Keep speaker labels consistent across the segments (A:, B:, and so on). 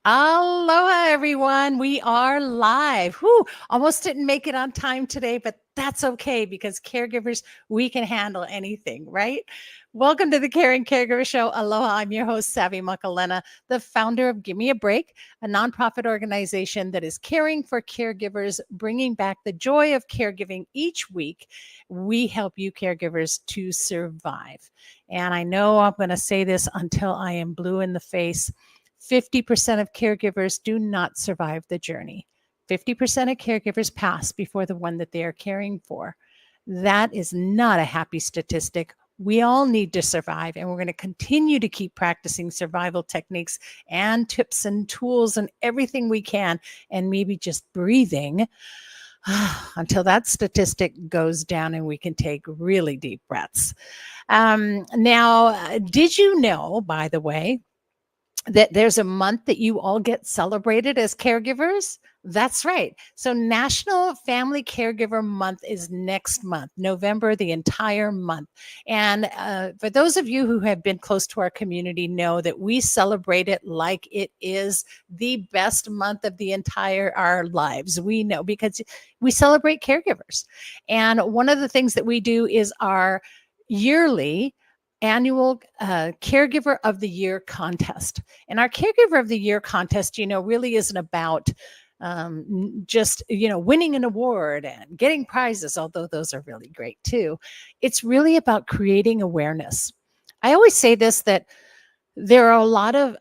A: Aloha, everyone. We are live. Whew, almost didn't make it on time today, but that's okay because caregivers, we can handle anything, right? Welcome to the Caring Caregiver Show. Aloha, I'm your host, Savvy Makalena, the founder of Give Me a Break, a nonprofit organization that is caring for caregivers, bringing back the joy of caregiving each week. We help you caregivers to survive. And I know I'm going to say this until I am blue in the face. 50% of caregivers do not survive the journey. 50% of caregivers pass before the one that they are caring for. That is not a happy statistic. We all need to survive, and we're going to continue to keep practicing survival techniques and tips and tools and everything we can, and maybe just breathing until that statistic goes down and we can take really deep breaths. Now, did you know, by the way, that there's a month that you all get celebrated as caregivers? That's right. So National Family Caregiver Month is next month, November, the entire month. And for those of you who have been close to our community know that we celebrate it like it is the best month of the entire our lives. We know because we celebrate caregivers. And one of the things that we do is our yearly annual Caregiver of the Year contest. And our Caregiver of the Year contest, really isn't about just, winning an award and getting prizes, although those are really great too. It's really about creating awareness. I always say this, that there are a lot of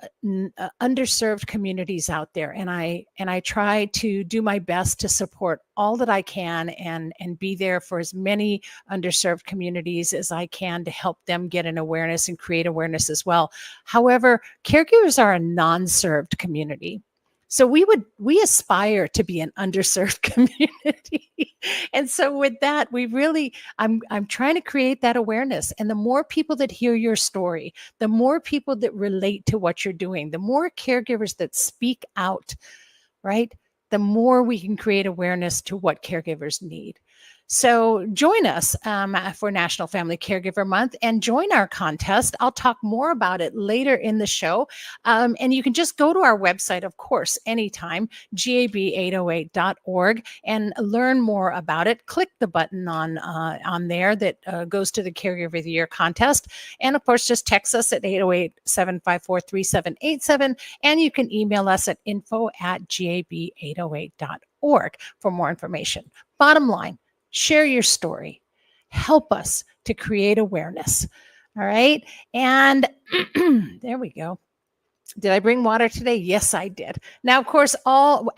A: underserved communities out there, and I try to do my best to support all that I can and be there for as many underserved communities as I can to help them get an awareness and create awareness as well. However, caregivers are a non-served community. So we aspire to be an underserved community. And so with that, I'm trying to create that awareness. And the more people that hear your story, the more people that relate to what you're doing, the more caregivers that speak out, right? The more we can create awareness to what caregivers need. So join us for National Family Caregiver Month and join our contest. I'll talk more about it later in the show. And you can just go to our website, of course, anytime, gab808.org, and learn more about it. Click the button on there that goes to the Caregiver of the Year contest. And of course, just text us at 808-754-3787. And you can email us at info@gab808.org for more information. Bottom line, share your story. Help us to create awareness. All right. And there we go. Did I bring water today? Yes, I did. Now, of course,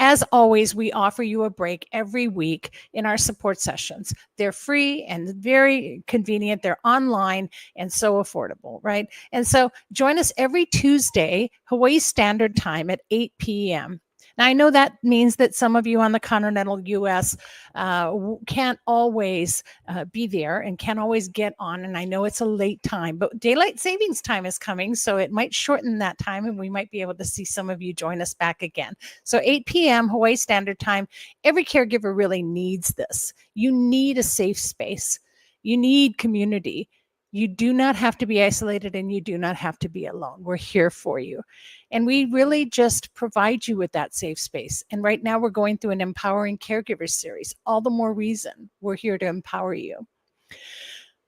A: as always, we offer you a break every week in our support sessions. They're free and very convenient. They're online and so affordable, right? And so join us every Tuesday, Hawaii Standard Time at 8 p.m. Now, I know that means that some of you on the continental U.S. Can't always be there and can't always get on. And I know it's a late time, but daylight savings time is coming, so it might shorten that time and we might be able to see some of you join us back again. So 8 p.m. Hawaii Standard Time. Every caregiver really needs this. You need a safe space. You need community. You do not have to be isolated and you do not have to be alone. We're here for you. And we really just provide you with that safe space. And right now we're going through an Empowering Caregivers series. All the more reason we're here to empower you.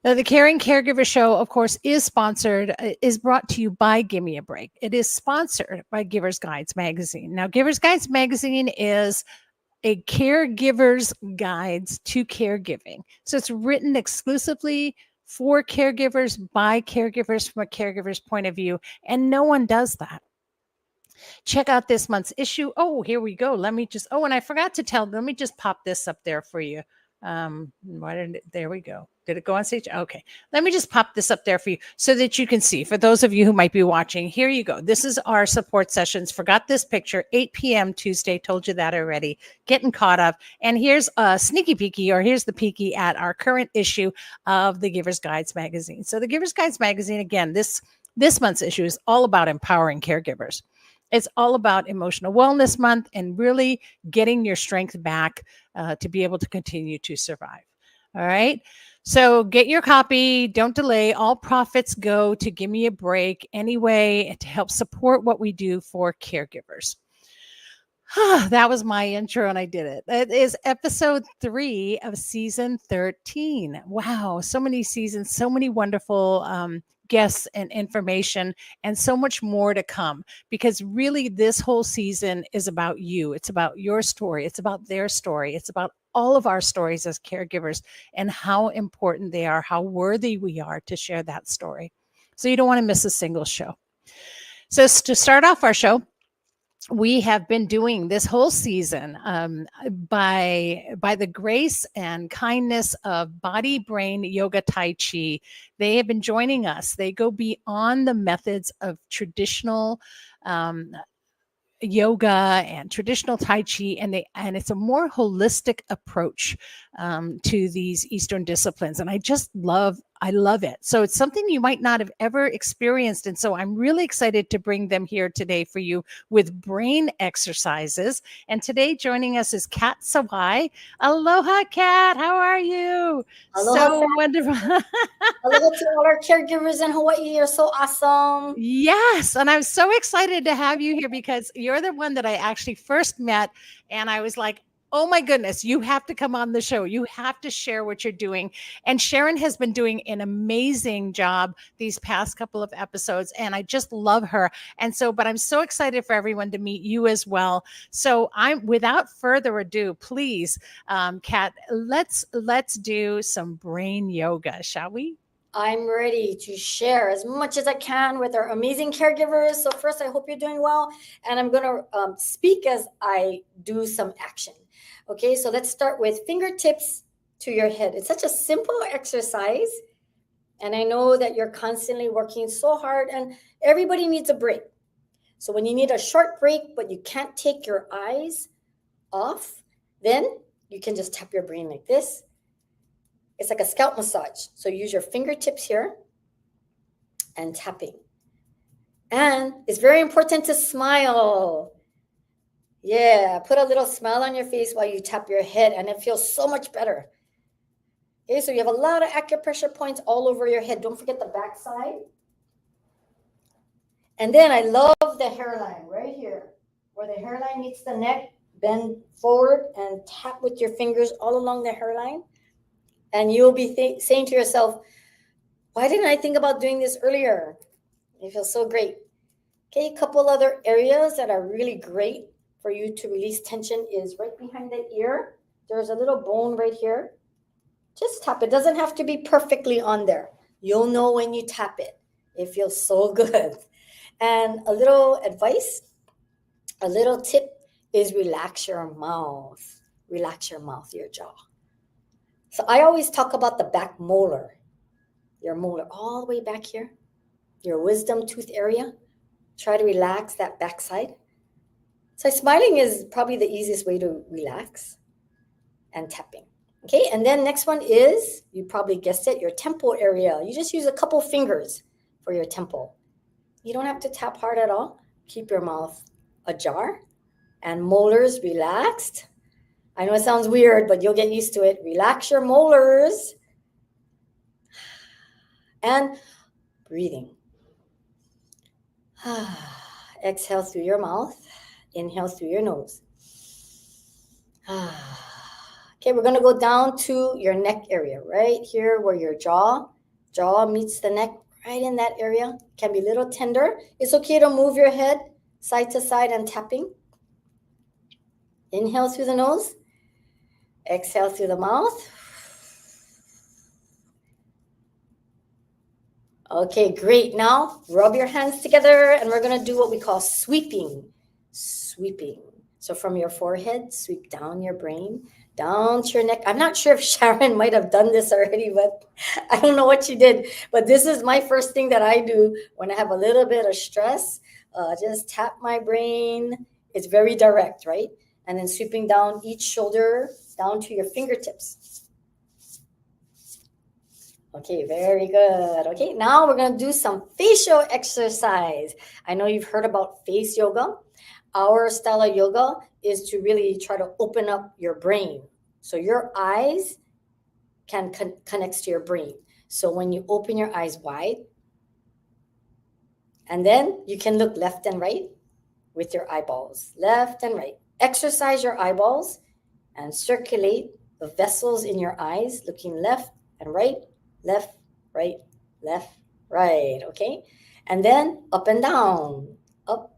A: Now, the Caring Caregiver Show, of course, is brought to you by Give Me a Break. It is sponsored by Giver's Guides magazine. Now, Giver's Guides magazine is a caregiver's guides to caregiving. So it's written exclusively for caregivers, by caregivers, from a caregiver's point of view, and no one does that. Check out this month's issue. Oh, here we go. And I forgot to let me just pop this up there for you. There we go. Did it go on stage? Okay. Let me just pop this up there for you so that you can see. For those of you who might be watching, here you go. This is our support sessions. Forgot this picture, 8 p.m. Tuesday. Told you that already. Getting caught up. And here's a sneaky peeky, or here's the peeky at our current issue of the Giver's Guides magazine. So the Giver's Guides magazine, again, this month's issue is all about empowering caregivers. It's all about Emotional Wellness Month and really getting your strength back to be able to continue to survive. All right. So get your copy. Don't delay. All profits go to Give Me a Break anyway to help support what we do for caregivers. That was my intro and I did it. It is episode 3 of season 13. Wow, so many seasons, so many wonderful guests and information, and so much more to come, because really this whole season is about you. It's about your story. It's about their story. It's about all of our stories as caregivers and how important they are, how worthy we are to share that story. So you don't want to miss a single show. So to start off our show, we have been doing this whole season by the grace and kindness of Body Brain Yoga Tai Chi. They have been joining us. They go beyond the methods of traditional yoga and traditional Tai Chi, and it's a more holistic approach to these Eastern disciplines. And I love it. So it's something you might not have ever experienced. And so I'm really excited to bring them here today for you with brain exercises. And today joining us is Kat Sawai. Aloha, Kat. How are you?
B: Aloha,
A: so wonderful.
B: Aloha to all our caregivers in Hawaii. You're so awesome.
A: Yes. And I'm so excited to have you here because you're the one that I actually first met. And I was like, oh my goodness, you have to come on the show. You have to share what you're doing. And Sharon has been doing an amazing job these past couple of episodes, and I just love her. And so, but I'm so excited for everyone to meet you as well. So without further ado, please, Kat, let's do some brain yoga, shall we?
B: I'm ready to share as much as I can with our amazing caregivers. So first, I hope you're doing well. And I'm going to speak as I do some action. Okay, so let's start with fingertips to your head. It's such a simple exercise. And I know that you're constantly working so hard and everybody needs a break. So when you need a short break, but you can't take your eyes off, then you can just tap your brain like this. It's like a scalp massage. So use your fingertips here and tapping. And it's very important to smile. Yeah, put a little smile on your face while you tap your head, and it feels so much better. Okay, so you have a lot of acupressure points all over your head. Don't forget the back side. And then I love the hairline right here, where the hairline meets the neck. Bend forward and tap with your fingers all along the hairline. And you'll be saying to yourself, why didn't I think about doing this earlier? It feels so great. Okay, a couple other areas that are really great for you to release tension is right behind the ear. There's a little bone right here. Just tap. It doesn't have to be perfectly on there. You'll know when you tap it. It feels so good. And a little advice, a little tip is relax your mouth. Relax your mouth, your jaw. So I always talk about the back molar, your molar all the way back here, your wisdom tooth area. Try to relax that backside. So smiling is probably the easiest way to relax, and tapping. Okay, and then next one is, you probably guessed it, your temple area. You just use a couple fingers for your temple. You don't have to tap hard at all. Keep your mouth ajar and molars relaxed. I know it sounds weird, but you'll get used to it. Relax your molars. And breathing. Exhale through your mouth. Inhale through your nose. Okay, we're going to go down to your neck area, right here where your jaw meets the neck, right in that area. Can be a little tender. It's okay to move your head side to side and tapping. Inhale through the nose. Exhale through the mouth. Okay, great. Now rub your hands together and we're going to do what we call sweeping. Sweeping. So from your forehead, sweep down your brain, down to your neck. I'm not sure if Sharon might have done this already, but I don't know what she did. But this is my first thing that I do when I have a little bit of stress. Just tap my brain. It's very direct, right? And then sweeping down each shoulder, down to your fingertips. Okay, very good. Okay, now we're going to do some facial exercise. I know you've heard about face yoga. Our style of yoga is to really try to open up your brain. So your eyes can connect to your brain. So when you open your eyes wide, and then you can look left and right with your eyeballs, left and right. exercise your eyeballs and circulate the vessels in your eyes, looking left and right, left, right, left, right. Okay. And then up and down, up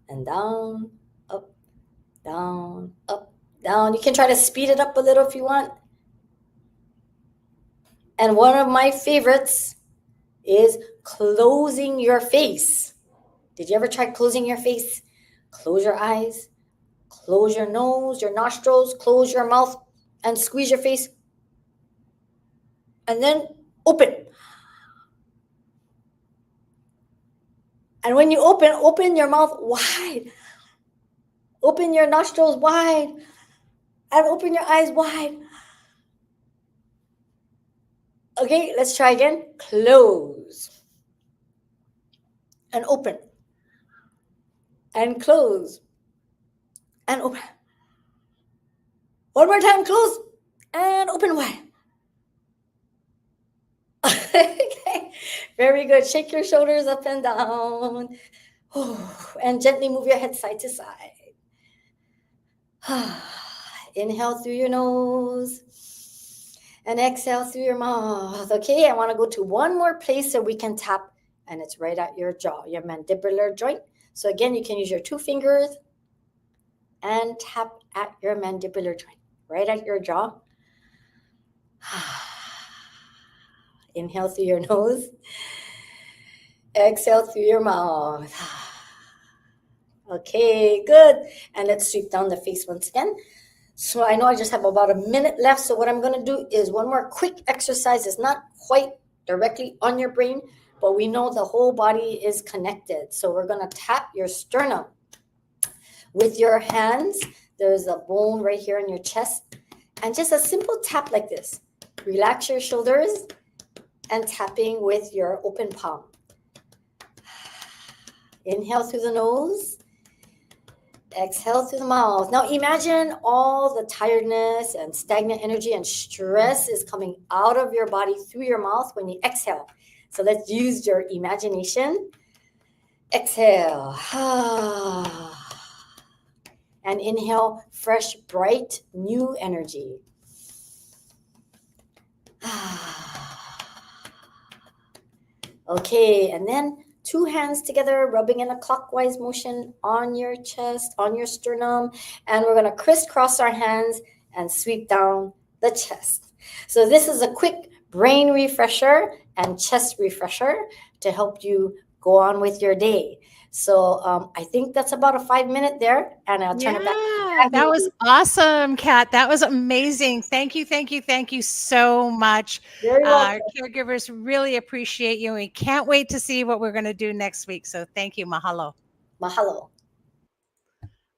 B: and down, up, down, up, down. You can try to speed it up a little if you want. And one of my favorites is closing your face. Did you ever try closing your face? Close your eyes, close your nose, your nostrils, close your mouth, and squeeze your face. And then open. And when you open your mouth wide. Open your nostrils wide. And open your eyes wide. Okay, let's try again. Close. And open. And close. And open. One more time, close. And open wide. Okay, very good. Shake your shoulders up and down. And gently move your head side to side. Inhale through your nose and exhale through your mouth. Okay, I want to go to one more place so we can tap, and it's right at your jaw, your mandibular joint. So again, you can use your 2 fingers and tap at your mandibular joint, right at your jaw. Inhale through your nose. Exhale through your mouth. Okay, good. And let's sweep down the face once again. So I know I just have about a minute left. So what I'm going to do is one more quick exercise. It's not quite directly on your brain, but we know the whole body is connected. So we're going to tap your sternum with your hands. There's a bone right here in your chest. And just a simple tap like this. Relax your shoulders and tapping with your open palm. Inhale through the nose. Exhale through the mouth. Now imagine all the tiredness and stagnant energy and stress is coming out of your body through your mouth when you exhale. So let's use your imagination. Exhale. And inhale fresh, bright, new energy. Okay, and then 2 hands together, rubbing in a clockwise motion on your chest, on your sternum. And we're going to crisscross our hands and sweep down the chest. So this is a quick brain refresher and chest refresher to help you go on with your day. So I think that's about a 5-minute there. And I'll turn it back.
A: That was awesome, Kat. That was amazing. Thank you so much. Our caregivers really appreciate you. We can't wait to see what we're going to do next week. So thank you. Mahalo.
B: Mahalo.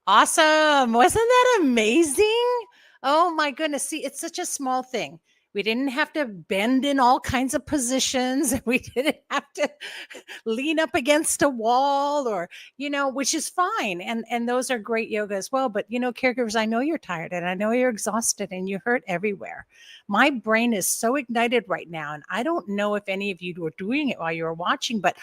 A: Awesome. Wasn't that amazing? Oh my goodness. See, it's such a small thing. We didn't have to bend in all kinds of positions. We didn't have to lean up against a wall or, which is fine. And those are great yoga as well. But, caregivers, I know you're tired and I know you're exhausted and you hurt everywhere. My brain is so ignited right now. And I don't know if any of you were doing it while you were watching, but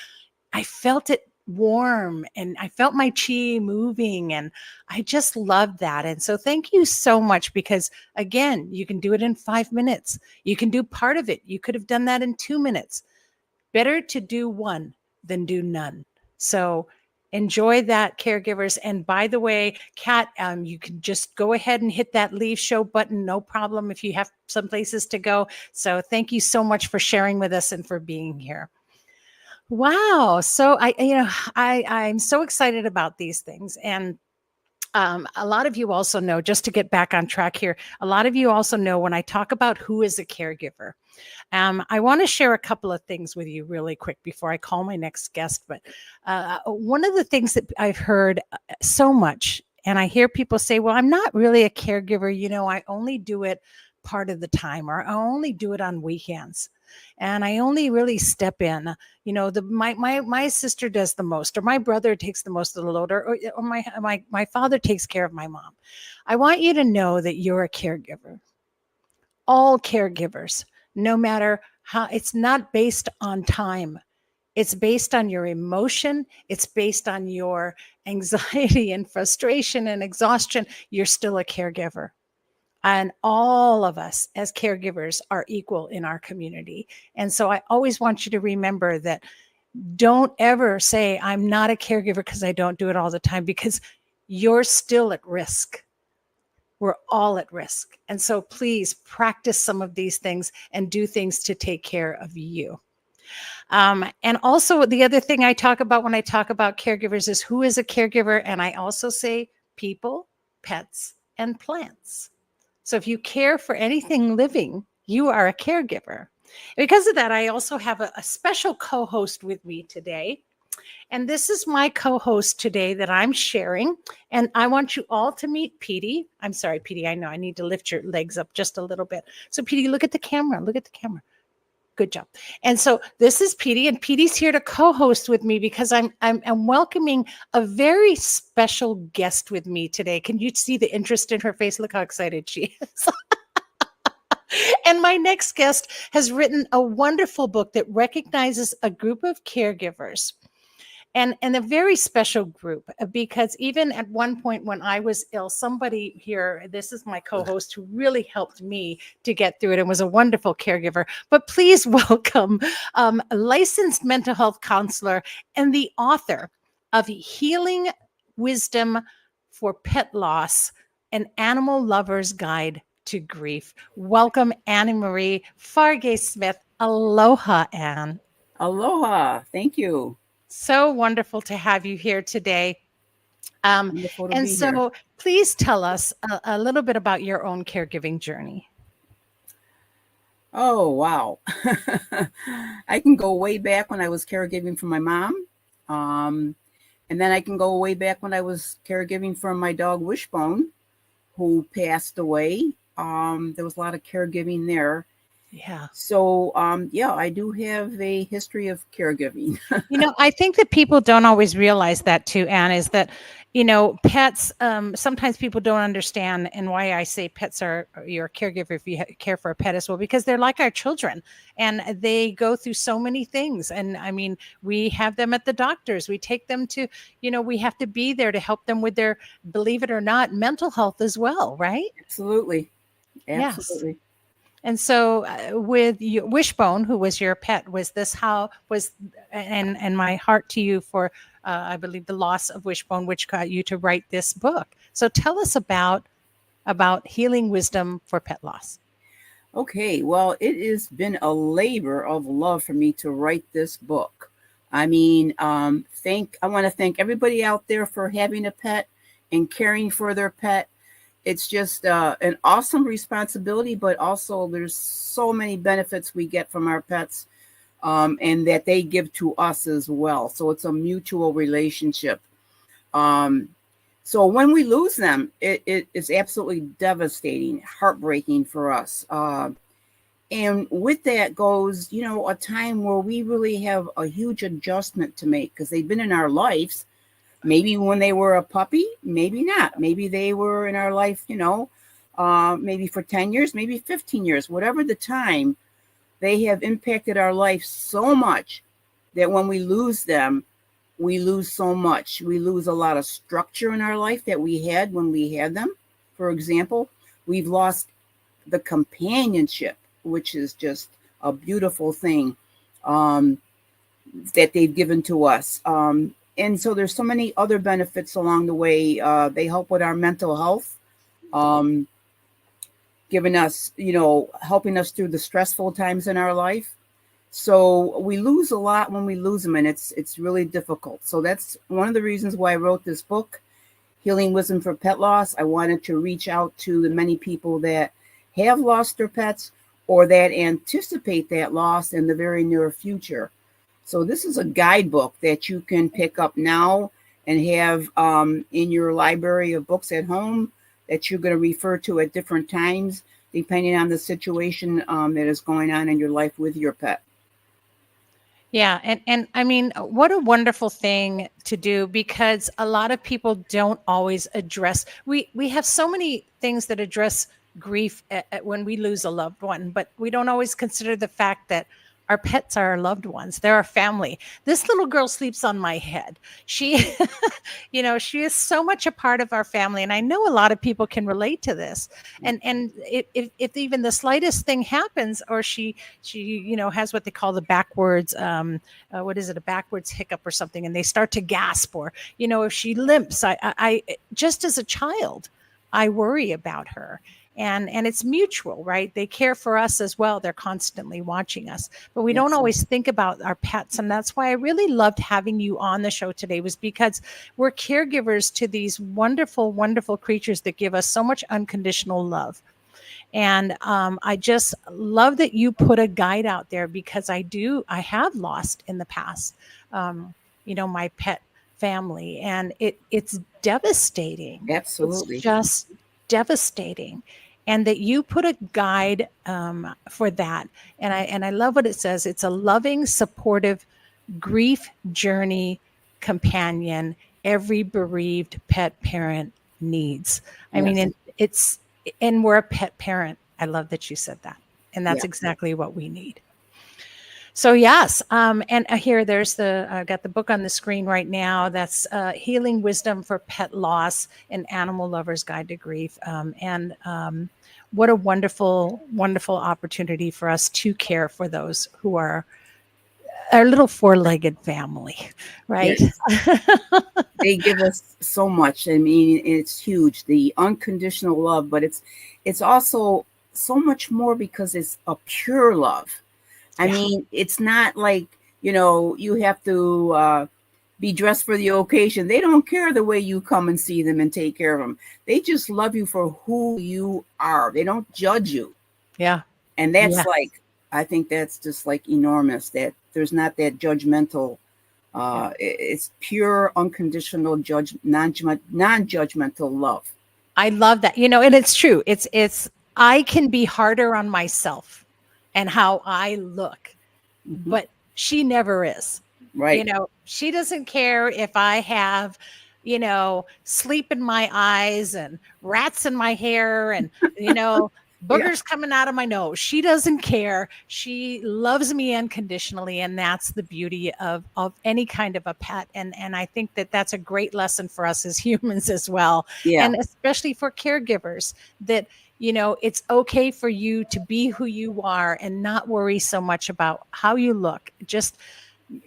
A: I felt it warm and I felt my chi moving and I just loved that. And so thank you so much because again, you can do it in 5 minutes. You can do part of it. You could have done that in 2 minutes. Better to do one than do none. So enjoy that, caregivers. And by the way, Kat, you can just go ahead and hit that leave show button. No problem if you have some places to go. So thank you so much for sharing with us and for being here. Wow. So I'm so excited about these things. And a lot of you also know, just to get back on track here, a lot of you also know when I talk about who is a caregiver, I want to share a couple of things with you really quick before I call my next guest. But one of the things that I've heard so much, and I hear people say, well, I'm not really a caregiver. I only do it part of the time, or I only do it on weekends. And I only really step in, my sister does the most, or my brother takes the most of the load, or my father takes care of my mom. I want you to know that you're a caregiver. All caregivers, no matter how, it's not based on time. It's based on your emotion. It's based on your anxiety and frustration and exhaustion. You're still a caregiver. And all of us as caregivers are equal in our community. And so I always want you to remember that don't ever say, I'm not a caregiver because I don't do it all the time, because you're still at risk. We're all at risk. And so please practice some of these things and do things to take care of you. And also, the other thing I talk about when I talk about caregivers is who is a caregiver. And I also say people, pets, and plants. So if you care for anything living, you are a caregiver. Because of that, I also have a special co-host with me today. And this is my co-host today that I'm sharing. And I want you all to meet Petey. I'm sorry, Petey. I know I need to lift your legs up just a little bit. So Petey, look at the camera. Look at the camera. Good job. And so this is Petey, and Petey's here to co-host with me because I'm welcoming a very special guest with me today. Can you see the interest in her face? Look how excited she is. And my next guest has written a wonderful book that recognizes a group of caregivers. And a very special group, because even at one point when I was ill, somebody here, this is my co-host, who really helped me to get through it and was a wonderful caregiver. But please welcome a licensed mental health counselor and the author of Healing Wisdom for Pet Loss, an Animal Lover's Guide to Grief. Welcome, Anne-Marie Fargay-Smith. Aloha, Anne.
C: Aloha. Thank you.
A: So wonderful to have you here today.
C: Wonderful to
A: And
C: be
A: so
C: here.
A: please tell us a little bit about your own caregiving journey.
C: Oh, wow. I can go way back when I was caregiving for my mom. And then I can go way back when I was caregiving for my dog Wishbone, who passed away. There was a lot of caregiving there.
A: Yeah.
C: So, yeah, I do have a history of caregiving.
A: I think that people don't always realize that too, Anne, is that, pets, sometimes people don't understand, and why I say pets are your caregiver if you care for a pet as well, because they're like our children and they go through so many things. And I mean, we have them at the doctors, we take them to, we have to be there to help them with their, believe it or not, mental health as well, right?
C: Absolutely.
A: Yes. And so with Wishbone, who was your pet, and my heart to you for, I believe, the loss of Wishbone, which got you to write this book. So tell us about Healing Wisdom for Pet Loss.
C: Okay, well, it has been a labor of love for me to write this book. I mean, I want to thank everybody out there for having a pet and caring for their pet. It's just an awesome responsibility, but also there's so many benefits we get from our pets, and that they give to us as well. So it's a mutual relationship. So when we lose them, it is absolutely devastating, heartbreaking for us. And with that goes, a time where we really have a huge adjustment to make, because they've been in our lives. Maybe when they were a puppy, maybe not. Maybe they were in our life, maybe for 10 years, maybe 15 years, whatever the time, they have impacted our life so much that when we lose them, we lose so much. We lose a lot of structure in our life that we had when we had them. For example, we've lost the companionship, which is just a beautiful thing that they've given to us. And so there's so many other benefits along the way. They help with our mental health, giving us, helping us through the stressful times in our life. So we lose a lot when we lose them, and it's really difficult. So that's one of the reasons why I wrote this book, Healing Wisdom for Pet Loss. I wanted to reach out to the many people that have lost their pets or that anticipate that loss in the very near future. So this is a guidebook that you can pick up now and have in your library of books at home that you're going to refer to at different times, depending on the situation that is going on in your life with your pet.
A: Yeah. And I mean, what a wonderful thing to do, because a lot of people don't always address, we have so many things that address grief when we lose a loved one, but we don't always consider the fact that Our pets are our loved ones. They're our family. This little girl sleeps on my head. She, she is so much a part of our family. And I know a lot of people can relate to this. And if even the slightest thing happens, or she, has what they call the backwards, what is it, a backwards hiccup or something, and they start to gasp, or, if she limps, I just as a child, I worry about her. And it's mutual, right? They care for us as well. They're constantly watching us, but we don't always think about our pets. And that's why I really loved having you on the show today, was because we're caregivers to these wonderful, wonderful creatures that give us so much unconditional love. And I just love that you put a guide out there, because I have lost in the past, my pet family, and it's devastating.
C: Absolutely.
A: It's just devastating. And that you put a guide for that. And I love what it says. It's a loving, supportive grief journey companion every bereaved pet parent needs. I mean, and we're a pet parent. I love that you said that. And that's exactly what we need. So yes, and here there's I got the book on the screen right now. That's Healing Wisdom for Pet Loss: An Animal Lover's Guide to Grief. What a wonderful, wonderful opportunity for us to care for those who are our little four-legged family, right?
C: Yes. They give us so much. I mean, it's huge, the unconditional love, but it's also so much more because it's a pure love. I mean, it's not like, you have to be dressed for the occasion. They don't care the way you come and see them and take care of them. They just love you for who you are. They don't judge you.
A: Yeah.
C: And that's I think that's just like enormous, that there's not that judgmental. It's pure, unconditional, non-judgmental love.
A: I love that. And it's true. It's I can be harder on myself and how I look, but she never is.
C: Right.
A: She doesn't care if I have, sleep in my eyes and rats in my hair and, boogers coming out of my nose. She doesn't care. She loves me unconditionally. And that's the beauty of any kind of a pet. And I think that that's a great lesson for us as humans as well.
C: Yeah.
A: And especially for caregivers, that, it's okay for you to be who you are and not worry so much about how you look. Just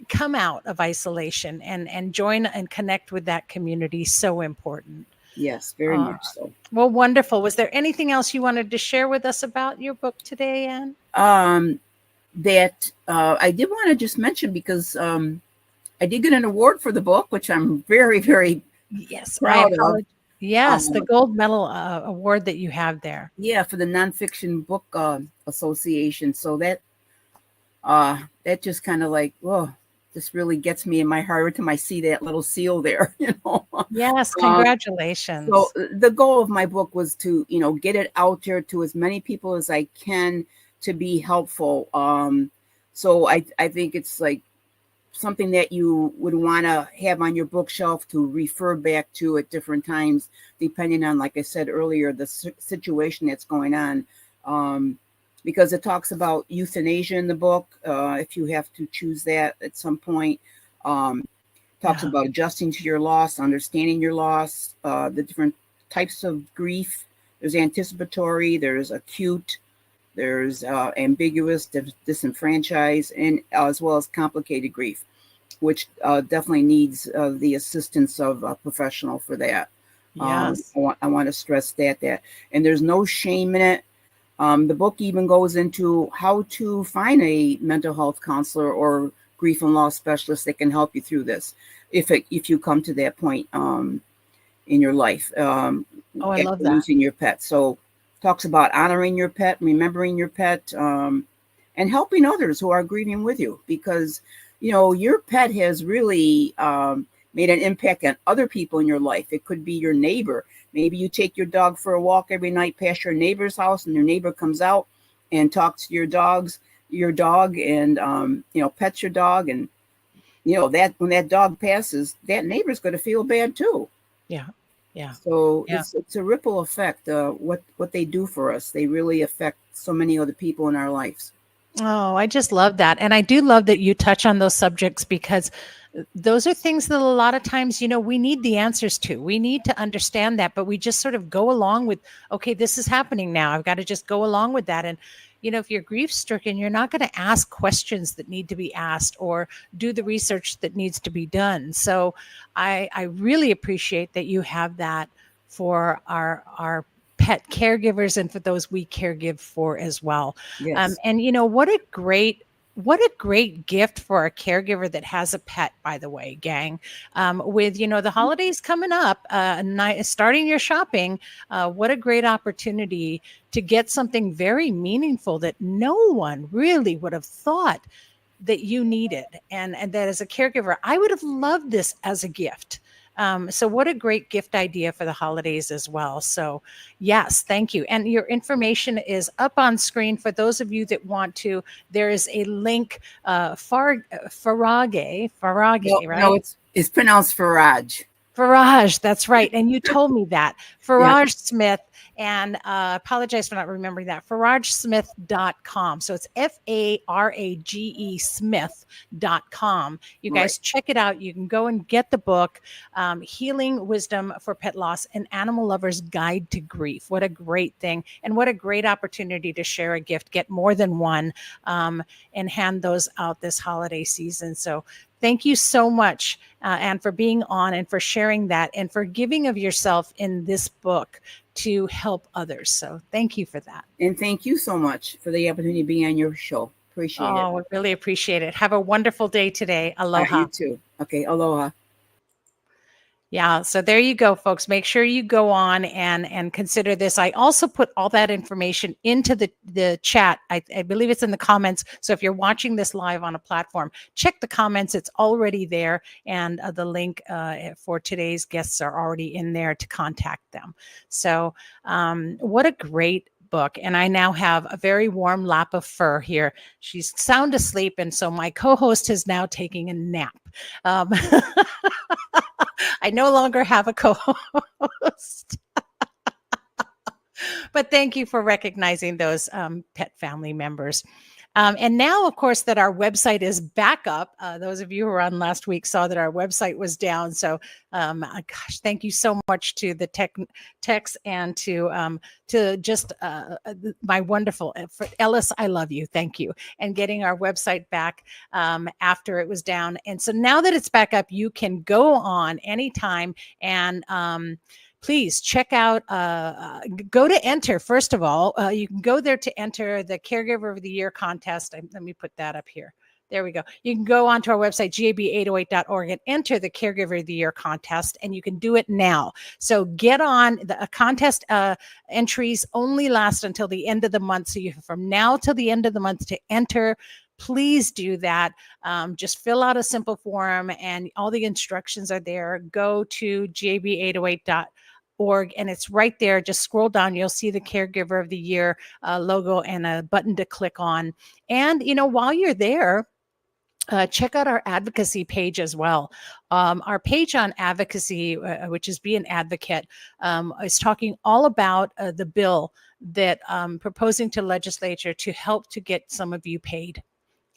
A: come out of isolation and join and connect with that community. So important.
C: Yes, very much so.
A: Well, wonderful. Was there anything else you wanted to share with us about your book today, Anne?
C: That I did want to just mention, because I did get an award for the book, which I'm very, very proud of.
A: Yes, the gold medal award that you have there.
C: Yeah, for the Nonfiction Book Association. So that just kind of like, whoa, this really gets me in my heart every time I see that little seal there.
A: Yes, congratulations.
C: So the goal of my book was to, get it out there to as many people as I can, to be helpful. So I think it's like something that you would want to have on your bookshelf to refer back to at different times, depending on, like I said earlier, the situation that's going on. Because it talks about euthanasia in the book, if you have to choose that at some point. Talks about adjusting to your loss, understanding your loss, the different types of grief. There's anticipatory, there's acute, there's ambiguous, disenfranchised, and as well as complicated grief, which definitely needs the assistance of a professional for that.
A: Yes.
C: I want to stress that. And there's no shame in it. The book even goes into how to find a mental health counselor or grief and loss specialist that can help you through this, if you come to that point in your life.
A: I love that.
C: Losing your pet. So talks about honoring your pet, remembering your pet, and helping others who are grieving with you, because your pet has really made an impact on other people in your life. It could be your neighbor. Maybe you take your dog for a walk every night past your neighbor's house, and your neighbor comes out and talks to your dog, and pets your dog, and that when that dog passes, that neighbor's going to feel bad too.
A: Yeah.
C: So it's a ripple effect. What they do for us, they really affect so many other people in our lives.
A: Oh, I just love that. And I do love that you touch on those subjects because those are things that a lot of times, we need the answers to. We need to understand that, but we just sort of go along with, okay, this is happening now. I've got to just go along with that. And, if you're grief stricken, you're not going to ask questions that need to be asked or do the research that needs to be done. So I really appreciate that you have that for our pet caregivers and for those we caregive for as well.
C: Yes.
A: And what a great gift for a caregiver that has a pet, by the way, gang. With the holidays coming up, starting your shopping, what a great opportunity to get something very meaningful that no one really would have thought that you needed, and that as a caregiver, I would have loved this as a gift. So what a great gift idea for the holidays as well. So yes, thank you. And your information is up on screen for those of you that want to. There is a link, Farage,
C: No,
A: right?
C: no, it's pronounced Farage.
A: Farage, that's right. And you told me that.
C: Yeah.
A: Farage Smith, and apologize for not remembering that. FarageSmith.com. So it's FARAGE Smith.com. You guys
C: Right.
A: check it out. You can go and get the book, Healing Wisdom for Pet Loss, An Animal Lover's Guide to Grief. What a great thing. And what a great opportunity to share a gift, get more than one, and hand those out this holiday season. So thank you so much, Anne, for being on and for sharing that and for giving of yourself in this book to help others. So thank you for that.
C: And thank you so much for the opportunity to be on your show. Appreciate it.
A: Oh, we really appreciate it. Have a wonderful day today. Aloha.
C: You too. Okay, aloha.
A: Yeah, so there you go, folks. Make sure you go on and consider this. I also put all that information into the chat. I believe it's in the comments. So if you're watching this live on a platform, check the comments. It's already there, and the link for today's guests are already in there to contact them. So what a great book. And I now have a very warm lap of fur here. She's sound asleep, and so my co-host is now taking a nap. I no longer have a co-host. But thank you for recognizing those pet family members. And now, of course, that our website is back up. Those of you who were on last week saw that our website was down. So, gosh, thank you so much to the techs and to just my wonderful Ellis. I love you. Thank you. And getting our website back after it was down. And so now that it's back up, you can go on anytime and please check out, go to enter. First of all, you can go there to enter the Caregiver of the Year contest. Let me put that up here. There we go. You can go onto our website, gab808.org, and enter the Caregiver of the Year contest, and you can do it now. So get on. The contest entries only last until the end of the month. So you have from now till the end of the month to enter. Please do that. Just fill out a simple form, and all the instructions are there. Go to gab808.org. And it's right there. Just scroll down. You'll see the Caregiver of the Year logo and a button to click on. And, while you're there, check out our advocacy page as well. Our page on advocacy, which is Be an Advocate, is talking all about the bill that proposing to legislature to help to get some of you paid.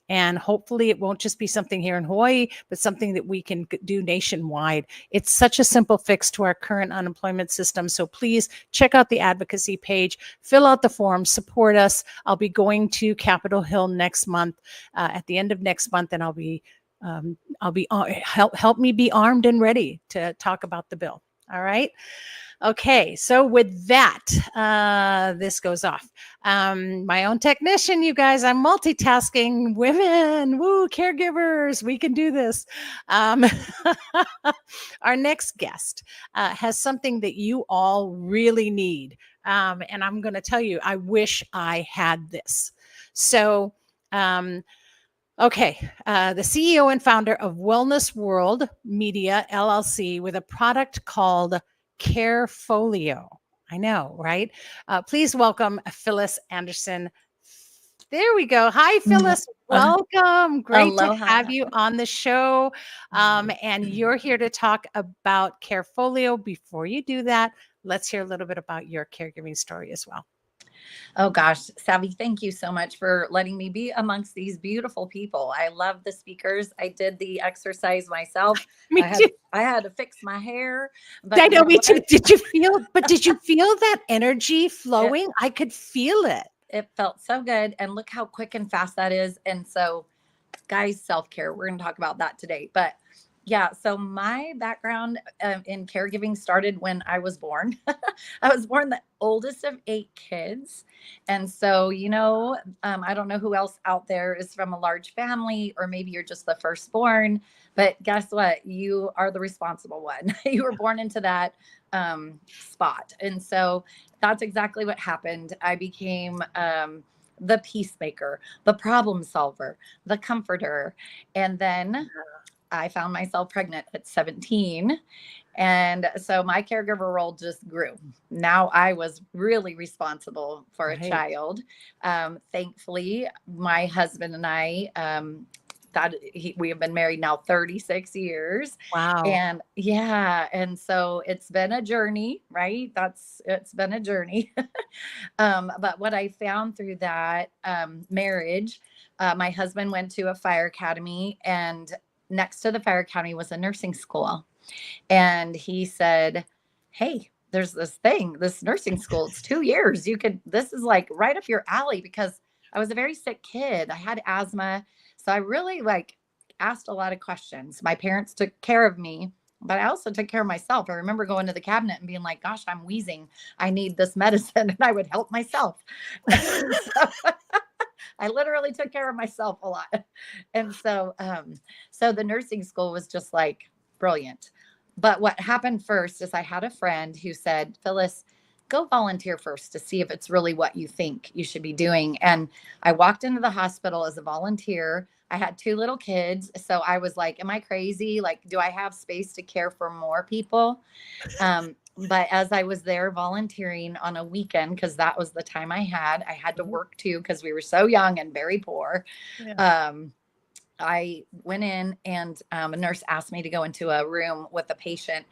A: And hopefully it won't just be something here in Hawaii, but something that we can do nationwide. It's such a simple fix to our current unemployment system. So please check out the advocacy page, fill out the form, support us. I'll be going to Capitol Hill next month, at the end of next month, and help me be armed and ready to talk about the bill. All right. Okay, so with that, this goes off. My own technician, you guys, I'm multitasking. Women, woo, caregivers, we can do this. Our next guest has something that you all really need. And I'm going to tell you, I wish I had this. So, okay, the CEO and founder of Wellness World Media, LLC, with a product called Carefolio. I know, right? Please welcome Phyllis Anderson. There we go. Hi, Phyllis. Welcome. Great
D: Aloha.
A: to have you on the show. And you're here to talk about Carefolio. Before you do that, let's hear a little bit about your caregiving story as well.
D: Oh gosh, Savvy, thank you so much for letting me be amongst these beautiful people. I love the speakers. I did the exercise myself.
A: Me
D: I had
A: too.
D: I had to fix my hair,
A: I
D: but you
A: know,
D: know
A: me too.
D: what?
A: Did you feel that energy flowing? I could feel it.
D: It felt so good, and look how quick and fast that is. And so, guys, self-care, we're going to talk about that today. But yeah, so my background in caregiving started when I was born. I was born the oldest of 8 kids. And so, I don't know who else out there is from a large family, or maybe you're just the firstborn, but guess what? You are the responsible one. You were born into that spot. And so that's exactly what happened. I became the peacemaker, the problem solver, the comforter. And then I found myself pregnant at 17. And so my caregiver role just grew. Now I was really responsible for a
A: Right.
D: child. Thankfully, my husband and I, we have been married now 36 years.
A: Wow.
D: And yeah, and so it's been a journey, right? It's been a journey. But what I found through that marriage, my husband went to a fire academy, and next to the fire academy was a nursing school. And he said, "Hey, there's this nursing school. It's 2 years. This is like right up your alley," because I was a very sick kid. I had asthma. So I really asked a lot of questions. My parents took care of me, but I also took care of myself. I remember going to the cabinet and being like, gosh, I'm wheezing. I need this medicine. And I would help myself. So I literally took care of myself a lot. And so the nursing school was just like brilliant. But what happened first is I had a friend who said, Phyllis, go volunteer first to see if it's really what you think you should be doing. And I walked into the hospital as a volunteer. I had 2 little kids. So I was like, am I crazy? Like, do I have space to care for more people? But as I was there volunteering on a weekend, because that was the time I had to work too, because we were so young and very poor.
A: Yeah.
D: I went in, and a nurse asked me to go into a room with a patient.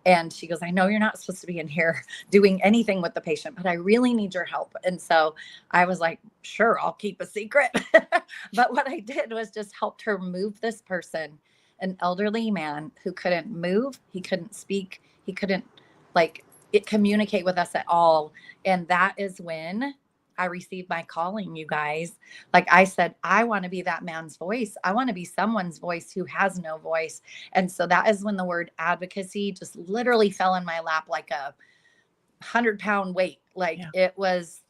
D: And she goes, I know you're not supposed to be in here doing anything with the patient, but I really need your help. And so I was like, sure, I'll keep a secret. But what I did was just helped her move this person, an elderly man who couldn't move. He couldn't speak. He couldn't communicate with us at all. And that is when I received my calling, you guys. Like I said, I want to be that man's voice. I want to be someone's voice who has no voice. And so that is when the word advocacy just literally fell in my lap like a 100-pound weight. It was,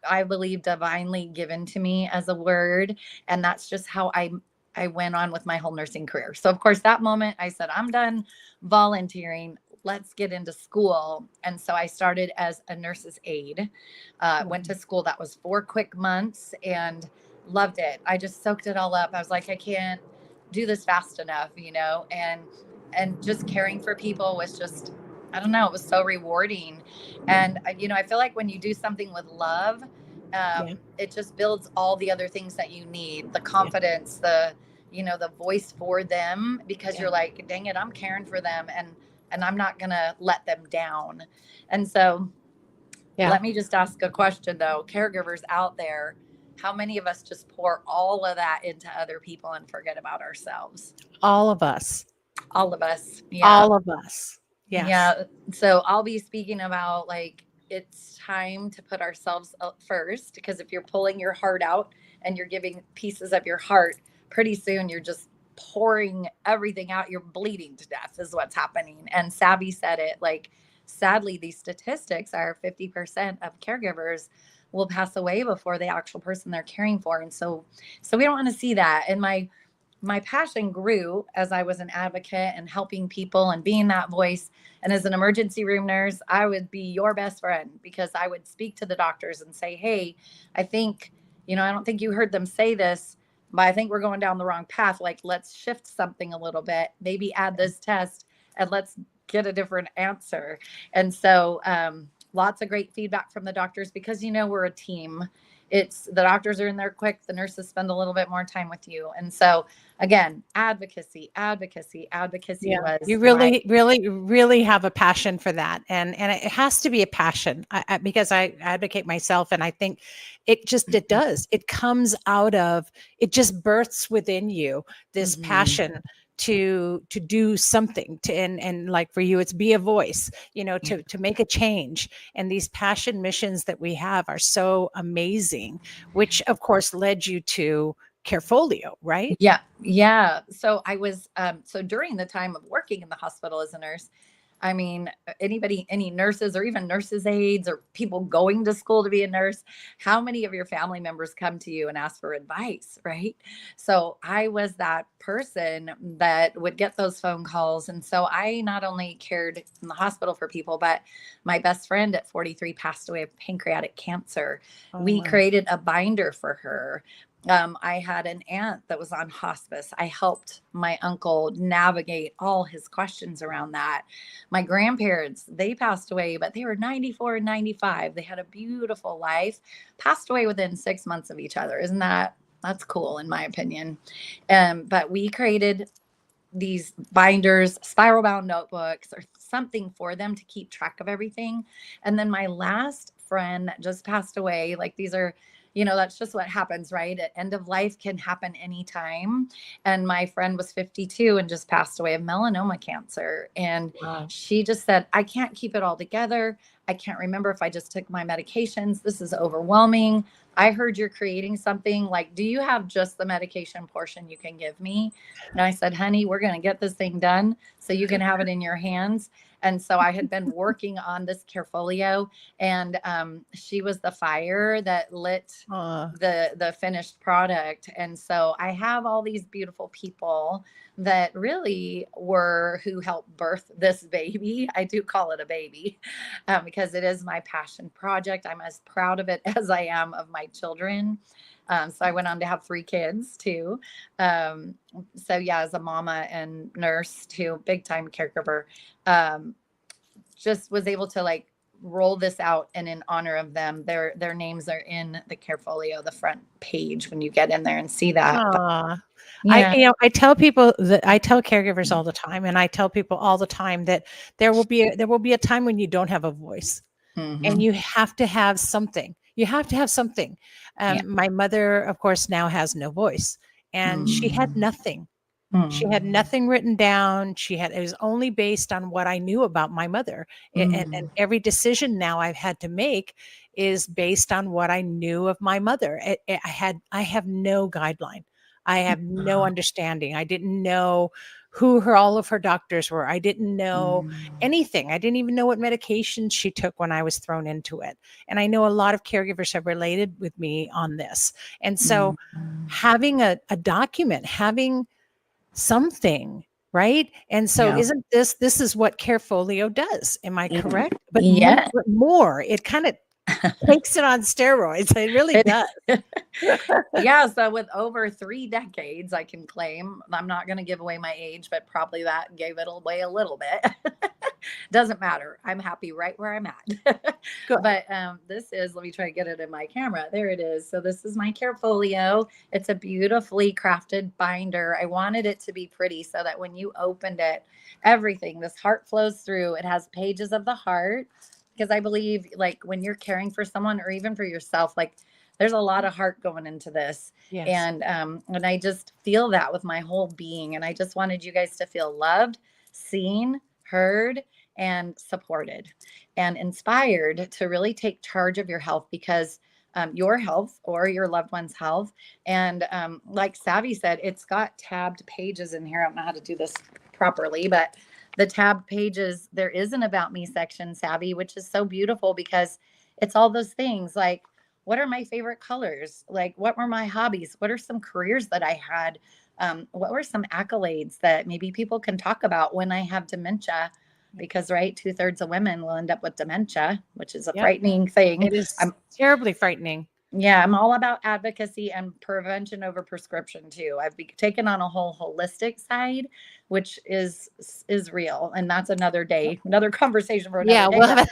D: I believe, divinely given to me as a word. And that's just how I went on with my whole nursing career. So of course, that moment I said, I'm done volunteering. Let's get into school. And so I started as a nurse's aide, went to school. That was 4 quick months and loved it. I just soaked it all up. I was like, I can't do this fast enough, and just caring for people was just, I don't know, it was so rewarding. And, I feel like when you do something with love, it just builds all the other things that you need, the confidence, the voice for them, because you're like, dang it, I'm caring for them. And I'm not going to let them down. And so let me just ask a question though. Caregivers out there, how many of us just pour all of that into other people and forget about ourselves?
A: All of us.
D: All of us. Yeah.
A: All of us. Yes.
D: Yeah. So I'll be speaking about it's time to put ourselves up first, because if you're pulling your heart out and you're giving pieces of your heart, pretty soon you're just pouring everything out. You're bleeding to death is what's happening. And Savvy said it, sadly, these statistics are 50% of caregivers will pass away before the actual person they're caring for. And so we don't want to see that. And my passion grew as I was an advocate and helping people and being that voice. And as an emergency room nurse, I would be your best friend, because I would speak to the doctors and say, hey, I think, I don't think you heard them say this, but I think we're going down the wrong path. Let's shift something a little bit, maybe add this test, and let's get a different answer. And so lots of great feedback from the doctors, because, we're a team. it's the doctors are in there quick. The nurses spend a little bit more time with you. And so again, advocacy was
A: You
D: my,
A: really have a passion for that, and it has to be a passion. Because I advocate myself, and I think it does. It comes out of, it just births within you this
C: Mhm.
A: passion to do something, and like for you, it's be a voice, to make a change. And these passion missions that we have are so amazing, which of course led you to Carefolio, right?
D: yeah. Yeah. So I was, so during the time of working in the hospital as a nurse, I mean, any nurses or even nurses' aides or people going to school to be a nurse, how many of your family members come to you and ask for advice, right? So I was that person that would get those phone calls. And so I not only cared in the hospital for people, but my best friend at 43 passed away of pancreatic cancer.
A: Oh,
D: We
A: wow.
D: created a binder for her. I had an aunt that was on hospice. I helped my uncle navigate all his questions around that. My grandparents, they passed away, but they were 94 and 95. They had a beautiful life, passed away within 6 months of each other. Isn't that's cool in my opinion. But we created these binders, spiral bound notebooks, or something for them to keep track of everything. And then my last friend that just passed away, like these are, that's just what happens, right? At end of life can happen anytime. And my friend was 52 and just passed away of melanoma cancer. And
A: Wow.
D: she just said, I can't keep it all together. I can't remember if I just took my medications. This is overwhelming. I heard you're creating something. Like, do you have just the medication portion you can give me? And I said, honey, we're going to get this thing done so you can have it in your hands. And so I had been working on this Carefolio, and she was the fire that lit the finished product. And so I have all these beautiful people that really were who helped birth this baby. I do call it a baby because it is my passion project. I'm as proud of it as I am of my children. So I went on to have 3 kids too. So yeah, as a mama and nurse too, big time caregiver, just was able to like roll this out, and in honor of them, their names are in the Carefolio, the front page when you get in there and see that. But,
A: Aw.
D: yeah.
A: I tell people that, I tell caregivers all the time, and I tell people all the time that there will be a time when you don't have a voice, and
D: Mhm.
A: you have to have something. You have to have something.
D: Yeah.
A: My mother, of course, now has no voice, and she had
D: Mm.
A: nothing. She had
D: Mm.
A: nothing written down. It was only based on what I knew about my mother. And
D: Mm.
A: every decision now I've had to make is based on what I knew of my mother. I have no guideline. I have no understanding. I didn't know who all of her doctors were. I didn't know
D: Mm.
A: anything. I didn't even know what medications she took when I was thrown into it. And I know a lot of caregivers have related with me on this. And so
D: Mm.
A: having a document, having something, right? And so
D: Yeah.
A: isn't this is what Carefolio does? Am I correct? But
D: Yeah.
A: more, it kind of takes it on steroids. It really does.
D: Yeah, so with over 3 decades, I can claim, I'm not going to give away my age, but probably that gave it away a little bit. Doesn't matter. I'm happy right where I'm at.
A: Good.
D: But this is, let me try to get it in my camera. There it is. So this is my Carefolio. It's a beautifully crafted binder. I wanted it to be pretty so that when you opened it, everything, this heart flows through. It has pages of the heart, because I believe like when you're caring for someone or even for yourself, like there's a lot of heart going into this.
A: Yes.
D: And I just feel that with my whole being. And I just wanted you guys to feel loved, seen, heard, and supported and inspired to really take charge of your health, because your health or your loved one's health. And like Savvy said, it's got tabbed pages in here. I don't know how to do this properly, but the tabbed pages, there is an About Me section, Savvy, which is so beautiful because it's all those things like, what are my favorite colors? Like, what were my hobbies? What are some careers that I had? What were some accolades that maybe people can talk about when I have dementia? Because, right, 2/3 of women will end up with dementia, which is a
A: Yep.
D: frightening thing.
A: It is terribly frightening.
D: Yeah, I'm all about advocacy and prevention over prescription too. I've taken on a whole holistic side, which is real, and that's another day, another conversation for another
A: Yeah,
D: day.
A: we'll have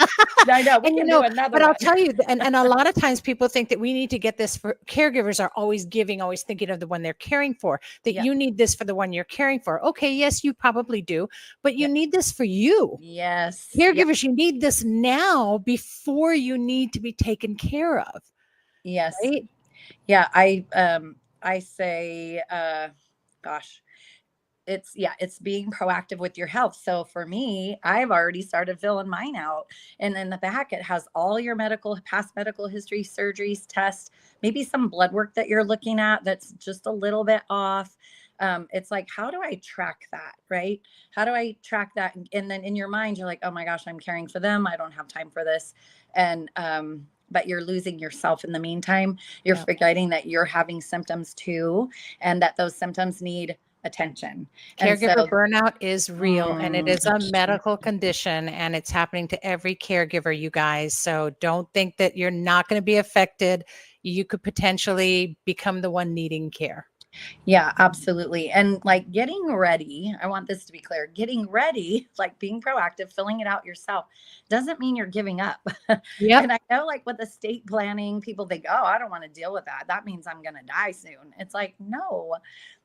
D: I know we
A: and
D: can do another
A: but I'll
D: one.
A: tell you, and a lot of times people think that we need to get this for caregivers are always giving, always thinking of the one they're caring for, that
D: Yeah.
A: you need this for the one you're caring for. Okay, yes, you probably do, but you
D: Yeah.
A: need this for you.
D: Yes. Yeah.
A: Caregivers, you need this now before you need to be taken care of,
D: Yes.
A: right?
D: Yeah. I say, gosh, it's being proactive with your health. So for me, I've already started filling mine out, and in the back it has all your past medical history, surgeries, tests, maybe some blood work that you're looking at that's just a little bit off. It's like, how do I track that, right? How do I track that? And then in your mind you're like, oh my gosh, I'm caring for them, I don't have time for this. And but you're losing yourself in the meantime. You're
A: Yeah.
D: forgetting that you're having symptoms too, and that those symptoms need attention. And
A: Caregiver
D: so,
A: burnout is real and it is a
D: mm,
A: medical condition and it's happening to every caregiver, you guys. So don't think that you're not going to be affected. You could potentially become the one needing care.
D: yeah, absolutely. And like getting ready, I want this to be clear. Getting ready, like being proactive, filling it out yourself, doesn't mean you're giving up.
A: Yep.
D: And I know, like with estate planning, people think, oh, I don't want to deal with that. That means I'm going to die soon. It's like, no,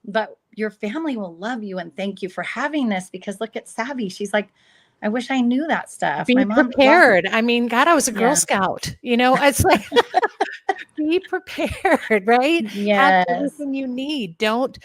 D: but your family will love you and thank you for having this, because look at Savvy. She's like, I wish I knew that stuff.
A: Be
D: My mom lost.
A: prepared. I mean, God, I was a Girl
D: Yeah.
A: Scout. It's like be prepared, right? Have
D: Yes.
A: everything you need. Don't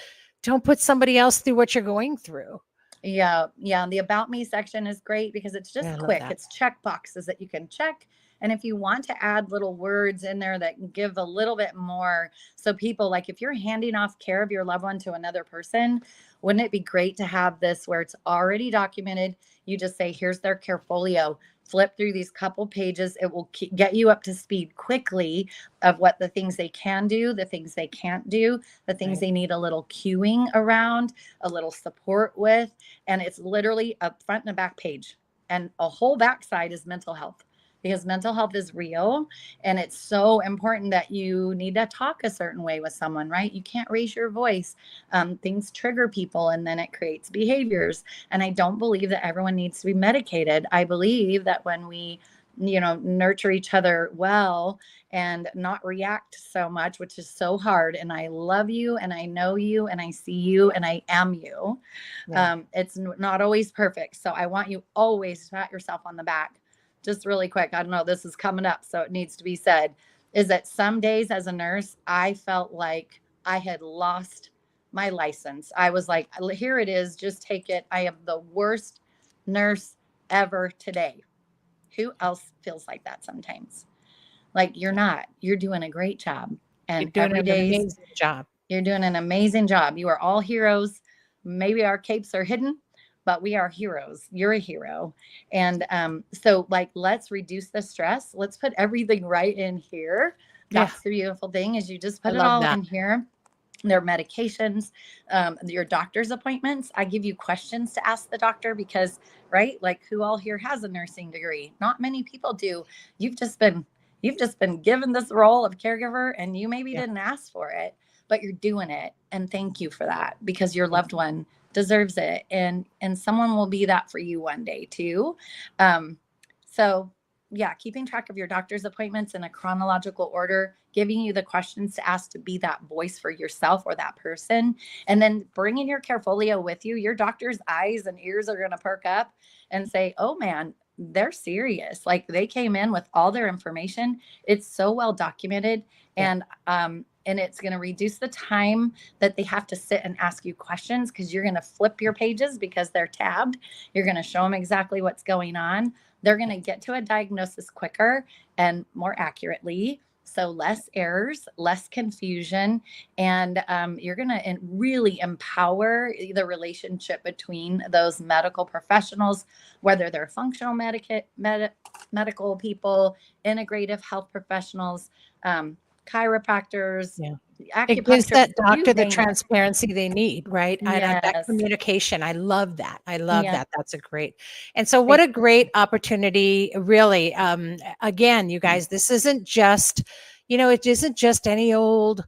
A: put somebody else through what you're going through.
D: Yeah. Yeah. The About Me section is great because it's just
A: Yeah, I love
D: quick.
A: that.
D: It's check boxes that you can check. And if you want to add little words in there that give a little bit more, so people, like if you're handing off care of your loved one to another person, wouldn't it be great to have this where it's already documented? You just say, here's their carefolio. Flip through these couple pages. It will get you up to speed quickly of what the things they can do, the things they can't do, the things
A: Right.
D: they need a little cueing around, a little support with. And it's literally a front and a back page. And a whole backside is mental health, because mental health is real. And it's so important that you need to talk a certain way with someone, right? You can't raise your voice. Things trigger people and then it creates behaviors. And I don't believe that everyone needs to be medicated. I believe that when we nurture each other well and not react so much, which is so hard. And I love you and I know you and I see you and I am you.
A: Yeah.
D: It's not always perfect. So I want you always to pat yourself on the back. Just really quick, I don't know, this is coming up, so it needs to be said, is that some days as a nurse, I felt like I had lost my license. I was like, here it is, just take it. I am the worst nurse ever today. Who else feels like that sometimes? Like you're not. You're doing a great job. And
A: You're doing
D: every
A: an
D: day
A: amazing job.
D: you're doing an amazing job. You are all heroes. Maybe our capes are hidden, but we are heroes. You're a hero. And so like, let's reduce the stress. Let's put everything right in here.
A: Yeah.
D: That's the beautiful thing, is you just put
A: I
D: it
A: love
D: all
A: that.
D: in here. Their medications, your doctor's appointments. I give you questions to ask the doctor because, right? Like who all here has a nursing degree? Not many people do. You've just been given this role of caregiver and you maybe
A: Yeah.
D: didn't ask for it, but you're doing it. And thank you for that, because your loved one deserves it. And someone will be that for you one day too. So yeah, keeping track of your doctor's appointments in a chronological order, giving you the questions to ask to be that voice for yourself or that person, and then bringing your carefolio with you. Your doctor's eyes and ears are going to perk up and say, oh man, they're serious. Like they came in with all their information. It's so well documented.
A: Yeah.
D: And it's going to reduce the time that they have to sit and ask you questions, because you're going to flip your pages because they're tabbed. You're going to show them exactly what's going on. They're going to get to a diagnosis quicker and more accurately. So less errors, less confusion, and you're going to really empower the relationship between those medical professionals, whether they're functional medical people, integrative health professionals, chiropractors,
A: Yeah. It gives
D: acupuncture,
A: that
D: you
A: doctor the
D: name it.
A: transparency they need, right? That
D: Yes.
A: communication. I love that. I love
D: Yeah.
A: that. That's a great. And so what a great opportunity, really. Again, you guys, this isn't just, it isn't just any old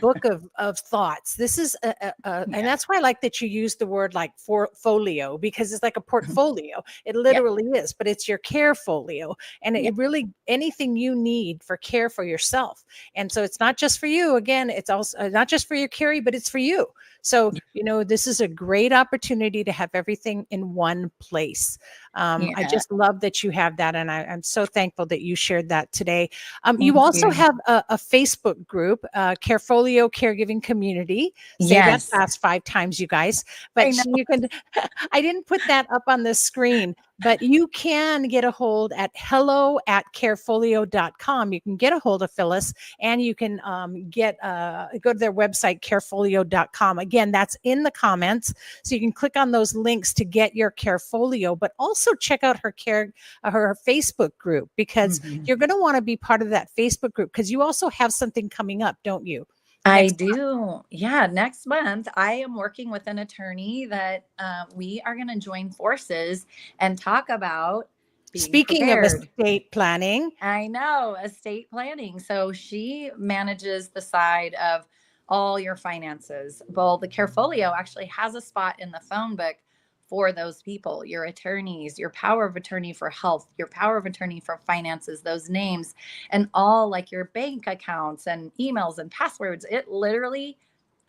A: book of thoughts. This is and that's why I like that you use the word like folio, because it's like a portfolio. It literally is, but it's your care folio, and it really anything you need for care for yourself. And so it's not just for you. Again, it's also not just for your Carrie, but it's for you. So, this is a great opportunity to have everything in one place. I just love that you have that. And I'm so thankful that you shared that today. You also have a Facebook group, Carefolio Caregiving Community. Say that fast 5 times, you guys. But you can, I didn't put that up on the screen, but you can get a hold at hello@carefolio.com. You can get a hold of Phyllis, and you can go to their website, carefolio.com. Again, that's in the comments. So you can click on those links to get your Carefolio, but also check out her Facebook group, because you're going to want to be part of that Facebook group, because you also have something coming up, don't you?
D: I do. Yeah. Next month, I am working with an attorney that we are going to join forces and talk about being
A: Speaking
D: prepared.
A: of estate planning.
D: I know, estate planning. So she manages the side of all your finances. Well, the Carefolio actually has a spot in the phone book for those people, your attorneys, your power of attorney for health, your power of attorney for finances, those names, and all like your bank accounts and emails and passwords. It literally,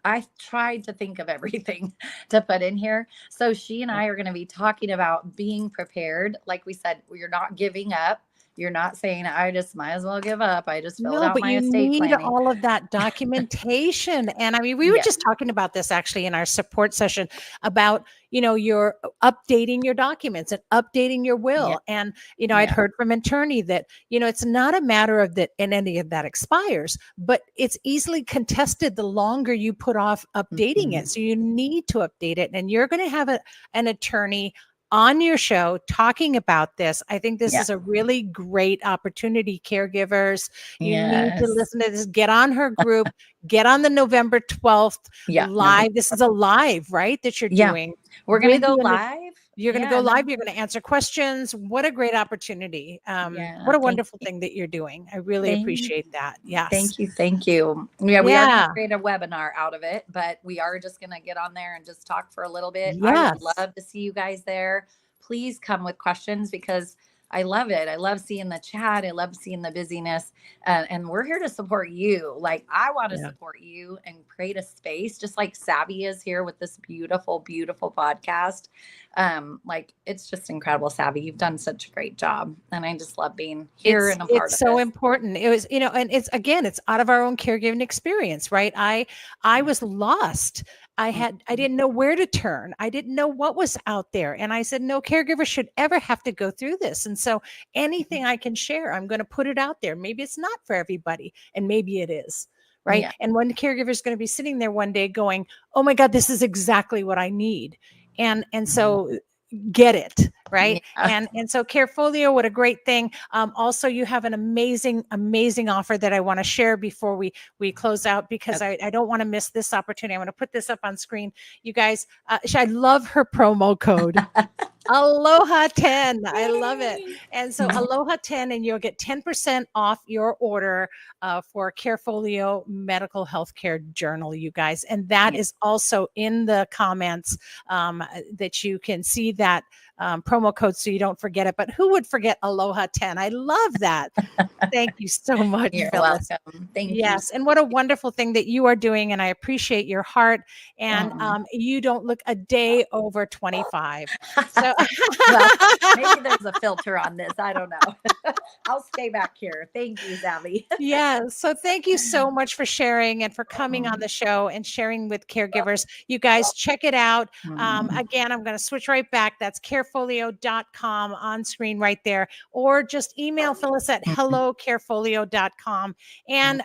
D: I tried to think of everything to put in here. So she and I are going to be talking about being prepared. Like we said, you're not giving up. You're not saying, I just might as well give up. I just filled out my estate
A: need
D: planning.
A: all of that documentation. And I mean, we were just talking about this actually in our support session about, you're updating your documents and updating your will. And, I'd heard from an attorney that, it's not a matter of that and any of that expires, but it's easily contested the longer you put off updating it. So you need to update it. And you're going to have an attorney on your show talking about this. I think this is a really great opportunity, caregivers. You need to listen to this. Get on her group. Get on the November 12th live. This is a live, right? That you're doing.
D: We're going to go live.
A: You're going to go live. You're going to answer questions. What a great opportunity. What a wonderful thing that you're doing. I really appreciate that. Yes.
D: Thank you. Thank you. Yeah, we are going to create a webinar out of it, but we are just going to get on there and just talk for a little bit. I would love to see you guys there. Please come with questions, because I love it. I love seeing the chat. I love seeing the busyness. And we're here to support you. Like, I want to support you and create a space, just like Savvy is here with this beautiful, beautiful podcast. Like, it's just incredible, Savvy. You've done such a great job. And I just love being here and a part of it.
A: It's so important. It was, and it's out of our own caregiving experience, right? I was lost. I didn't know where to turn. I didn't know what was out there. And I said, no caregiver should ever have to go through this. And so anything I can share, I'm going to put it out there. Maybe it's not for everybody, and maybe it is. Right. Yeah. And one caregiver is going to be sitting there one day going, oh my God, this is exactly what I need. And so get it. Right. Yeah. And so Carefolio, what a great thing. Also, you have an amazing offer that I want to share before we close out, because I don't want to miss this opportunity. I want to put this up on screen. You guys, I love her promo code. Aloha 10. I love it. And so Aloha 10, and you'll get 10% off your order for Carefolio Medical Healthcare Journal, you guys. And that is also in the comments that you can see that promo code so you don't forget it. But who would forget Aloha 10? I love that. Thank you so much,
D: You're
A: Phyllis.
D: welcome. Thank you.
A: Yes. And what a wonderful thing that you are doing. And I appreciate your heart. And you don't look a day over 25. So
D: well, maybe there's a filter on this. I don't know. I'll stay back here. Thank you, Savvy.
A: Yeah. So thank you so much for sharing and for coming on the show and sharing with caregivers. You guys check it out. Again, I'm going to switch right back. That's carefolio.com on screen right there, or just email Phyllis at hello@carefolio.com. And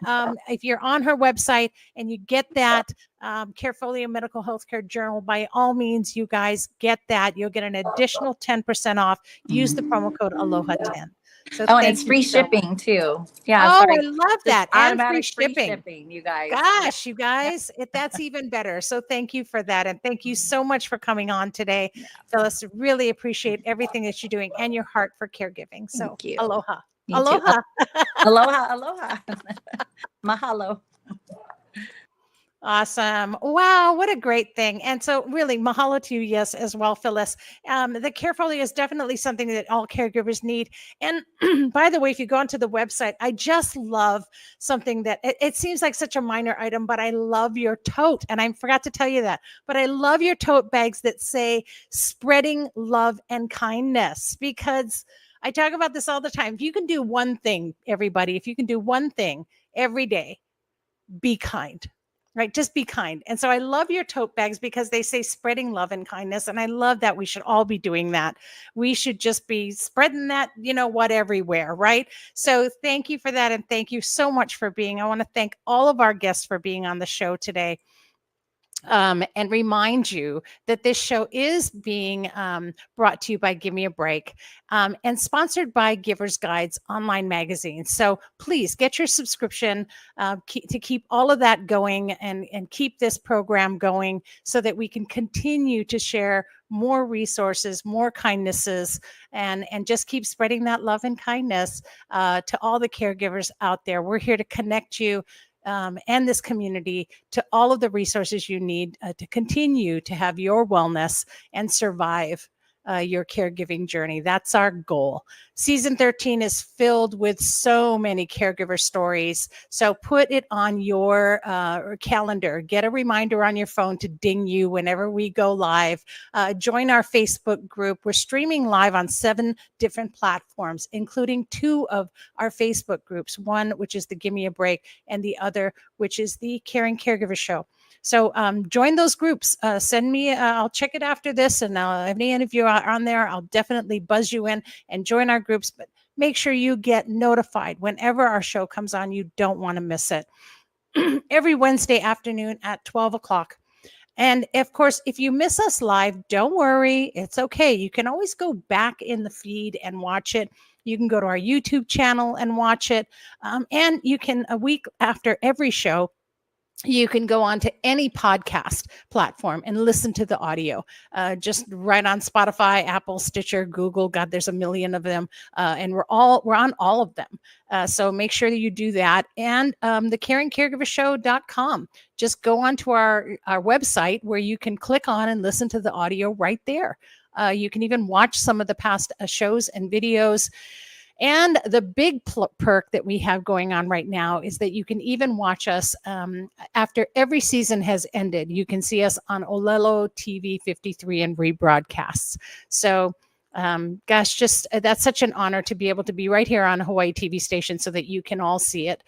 A: if you're on her website and you get that Carefolio Medical Healthcare Journal, by all means, you guys get that. You'll get an additional 10% off. Use the promo code Aloha 10. So
D: and it's free shipping too. Yeah.
A: Oh, I love that. And free
D: free
A: shipping.
D: shipping, you guys.
A: Gosh, you guys, that's even better. So thank you for that. And thank you so much for coming on today. Phyllis, really appreciate everything that you're doing and your heart for caregiving. So
D: Thank you.
A: Aloha.
D: Me too.
A: Aloha.
D: Aloha, aloha. Mahalo.
A: Awesome. Wow, what a great thing. And so really mahalo to you, yes, as well, Phyllis. The Carefolio is definitely something that all caregivers need. And by the way, if you go onto the website, I just love something that it seems like such a minor item, but I love your tote. And I forgot to tell you that, but I love your tote bags that say spreading love and kindness, because I talk about this all the time. If you can do one thing, everybody, if you can do one thing every day, be kind, right? Just be kind. And so I love your tote bags because they say spreading love and kindness. And I love that we should all be doing that. We should just be spreading that, everywhere, right? So thank you for that. And thank you so much for being. I want to thank all of our guests for being on the show today. And remind you that this show is being brought to you by Give Me a Break and sponsored by Givers Guides online magazine. So please get your subscription to keep all of that going and keep this program going so that we can continue to share more resources, more kindnesses, and just keep spreading that love and kindness to all the caregivers out there. We're here to connect you and this community to all of the resources you need to continue to have your wellness and survive your caregiving journey. That's our goal. Season 13 is filled with so many caregiver stories. So put it on your calendar. Get a reminder on your phone to ding you whenever we go live. Join our Facebook group. We're streaming live on 7 different platforms, including 2 of our Facebook groups, one which is the Give Me a Break and the other which is the Caring Caregiver Show. So join those groups. Send me, I'll check it after this. And if any of you are on there, I'll definitely buzz you in and join our groups. But make sure you get notified whenever our show comes on. You don't want to miss it. Every Wednesday afternoon at 12 o'clock. And of course, if you miss us live, don't worry. It's okay. You can always go back in the feed and watch it. You can go to our YouTube channel and watch it. And you can, a week after every show, you can go on to any podcast platform and listen to the audio, just right on Spotify, Apple, Stitcher, Google. God, there's a million of them. And we're on all of them. So make sure that you do that. And the caringcaregivershow.com. Just go onto our website where you can click on and listen to the audio right there. You can even watch some of the past shows and videos. And the big perk that we have going on right now is that you can even watch us after every season has ended. You can see us on Olelo TV 53 and rebroadcasts. So gosh, just that's such an honor to be able to be right here on Hawaii TV station so that you can all see it.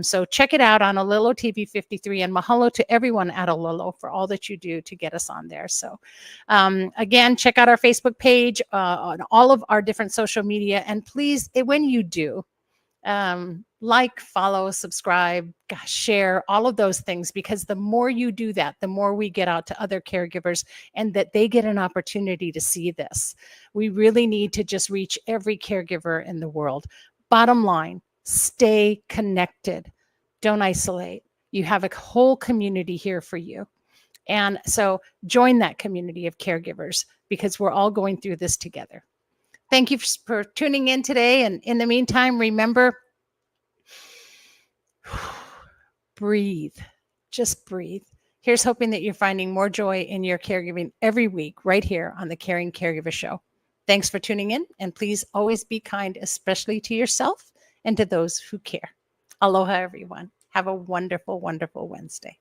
A: So check it out on Olelo TV 53, and mahalo to everyone at Olelo for all that you do to get us on there. So again, check out our Facebook page, on all of our different social media, and please, when you do, like, follow, subscribe, share, all of those things, because the more you do that, the more we get out to other caregivers and that they get an opportunity to see this. We really need to just reach every caregiver in the world. Bottom line, stay connected. Don't isolate. You have a whole community here for you. And so join that community of caregivers because we're all going through this together. Thank you for tuning in today. And in the meantime, remember, breathe. Just breathe. Here's hoping that you're finding more joy in your caregiving every week right here on the Caring Caregiver Show. Thanks for tuning in. And please always be kind, especially to yourself and to those who care. Aloha, everyone. Have a wonderful, wonderful Wednesday.